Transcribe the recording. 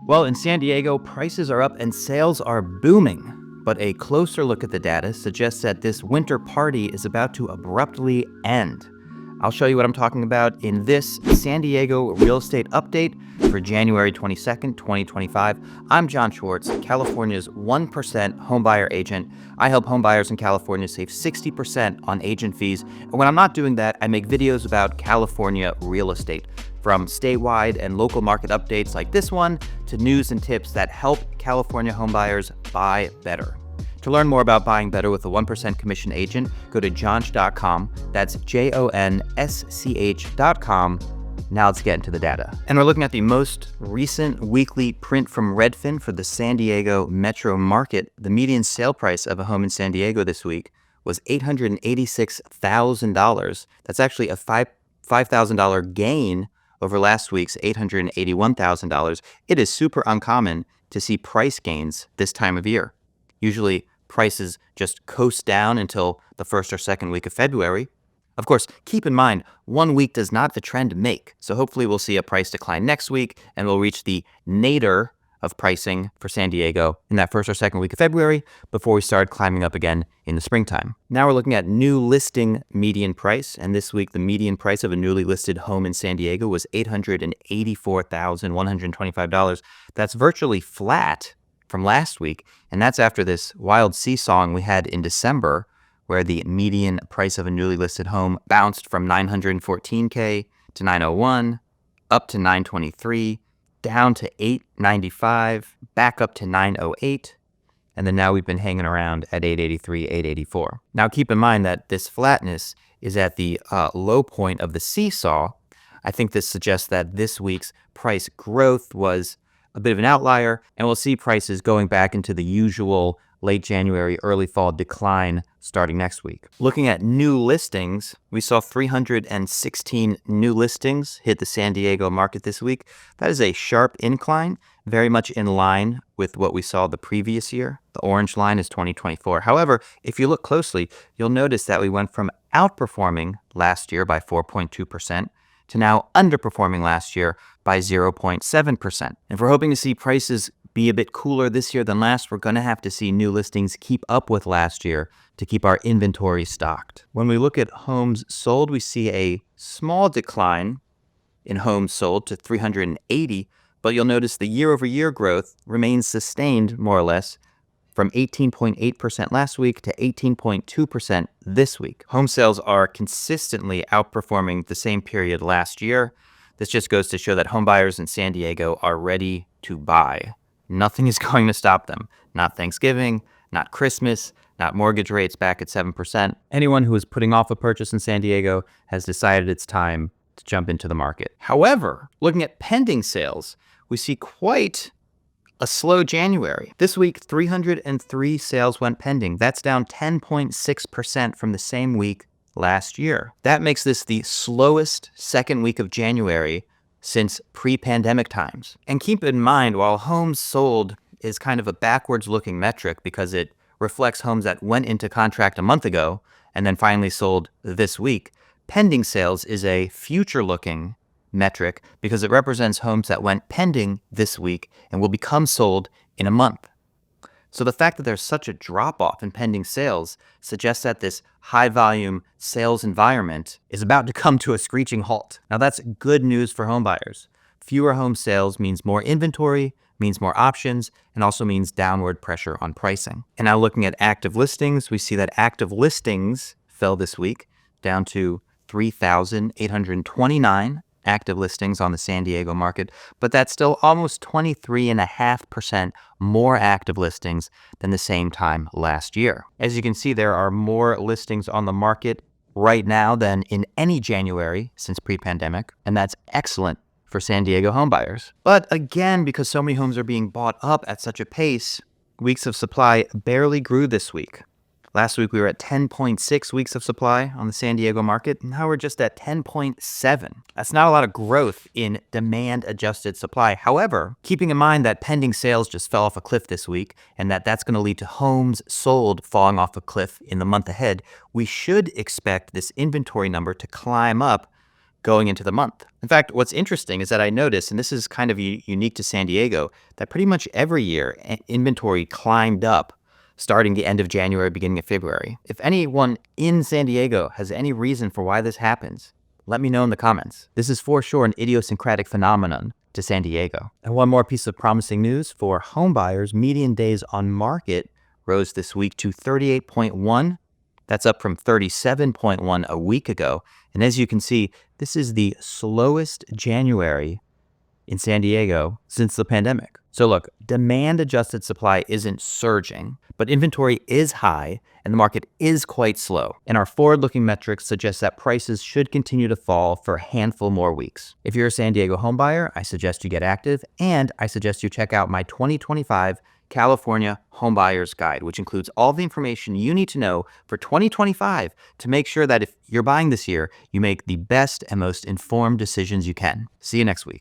Well, in San Diego, prices are up and sales are booming. But a closer look at the data suggests that this winter party is about to abruptly end. I'll show you what I'm talking about in this San Diego real estate update for January 22nd, 2025. I'm Jon Schwartz, California's 1% homebuyer agent. I help homebuyers in California save 60% on agent fees. And when I'm not doing that, I make videos about California real estate, from statewide and local market updates like this one to news and tips that help California homebuyers buy better. To learn more about buying better with a 1% commission agent, go to jonsch.com. That's jonsch.com. Now let's get into the data. And we're looking at the most recent weekly print from Redfin for the San Diego metro market. The median sale price of a home in San Diego this week was $886,000. That's actually a $5,000 gain over last week's $881,000. It is super uncommon to see price gains this time of year. Usually, prices just coast down until the first or second week of February. Of course, keep in mind, 1 week does not the trend make. So hopefully we'll see a price decline next week and we'll reach the nadir of pricing for San Diego in that first or second week of February before we start climbing up again in the springtime. Now we're looking at new listing median price. And this week, the median price of a newly listed home in San Diego was $884,125. That's virtually flat from last week. And that's after this wild seesawing we had in December, where the median price of a newly listed home bounced from $914K to $901, up to $923, down to $895, back up to $908, and then now we've been hanging around at $883, $884. Now keep in mind that this flatness is at the low point of the seesaw. I think this suggests that this week's price growth was a bit of an outlier, and we'll see prices going back into the usual late January, early fall decline starting next week. Looking at new listings, we saw 316 new listings hit the San Diego market this week. That is a sharp incline, very much in line with what we saw the previous year. The orange line is 2024. However, if you look closely, you'll notice that we went from outperforming last year by 4.2% to now underperforming last year by 0.7%. If we're hoping to see prices be a bit cooler this year than last, we're going to have to see new listings keep up with last year to keep our inventory stocked. When we look at homes sold, we see a small decline in homes sold to 380, but you'll notice the year-over-year growth remains sustained more or less from 18.8% last week to 18.2% this week. Home sales are consistently outperforming the same period last year. This just goes to show that home buyers in San Diego are ready to buy. Nothing is going to stop them. Not Thanksgiving, not Christmas, not mortgage rates back at 7%. Anyone who is putting off a purchase in San Diego has decided it's time to jump into the market. However, looking at pending sales, we see quite a slow January. This week, 303 sales went pending. That's down 10.6% from the same week last year. That makes this the slowest second week of January since pre-pandemic times. And keep in mind, while homes sold is kind of a backwards-looking metric because it reflects homes that went into contract a month ago and then finally sold this week, pending sales is a future-looking metric because it represents homes that went pending this week and will become sold in a month. So the fact that there's such a drop-off in pending sales suggests that this high-volume sales environment is about to come to a screeching halt. Now that's good news for home buyers. Fewer home sales means more inventory, means more options, and also means downward pressure on pricing. And now looking at active listings, we see that active listings fell this week down to 3,829 active listings on the San Diego market, but that's still almost 23.5% more active listings than the same time last year. As you can see, there are more listings on the market right now than in any January since pre-pandemic, and that's excellent for San Diego homebuyers. But again, because so many homes are being bought up at such a pace, weeks of supply barely grew this week. Last week, we were at 10.6 weeks of supply on the San Diego market. Now we're just at 10.7. That's not a lot of growth in demand-adjusted supply. However, keeping in mind that pending sales just fell off a cliff this week and that that's going to lead to homes sold falling off a cliff in the month ahead, we should expect this inventory number to climb up going into the month. In fact, what's interesting is that I noticed, and this is kind of unique to San Diego, that pretty much every year inventory climbed up starting the end of January, beginning of February. If anyone in San Diego has any reason for why this happens, let me know in the comments. This is for sure an idiosyncratic phenomenon to San Diego. And one more piece of promising news for home buyers: median days on market rose this week to 38.1. That's up from 37.1 a week ago. And as you can see, this is the slowest January in San Diego since the pandemic. So look, demand-adjusted supply isn't surging, but inventory is high and the market is quite slow. And our forward-looking metrics suggest that prices should continue to fall for a handful more weeks. If you're a San Diego homebuyer, I suggest you get active, and I suggest you check out my 2025 California Homebuyer's Guide, which includes all the information you need to know for 2025 to make sure that if you're buying this year, you make the best and most informed decisions you can. See you next week.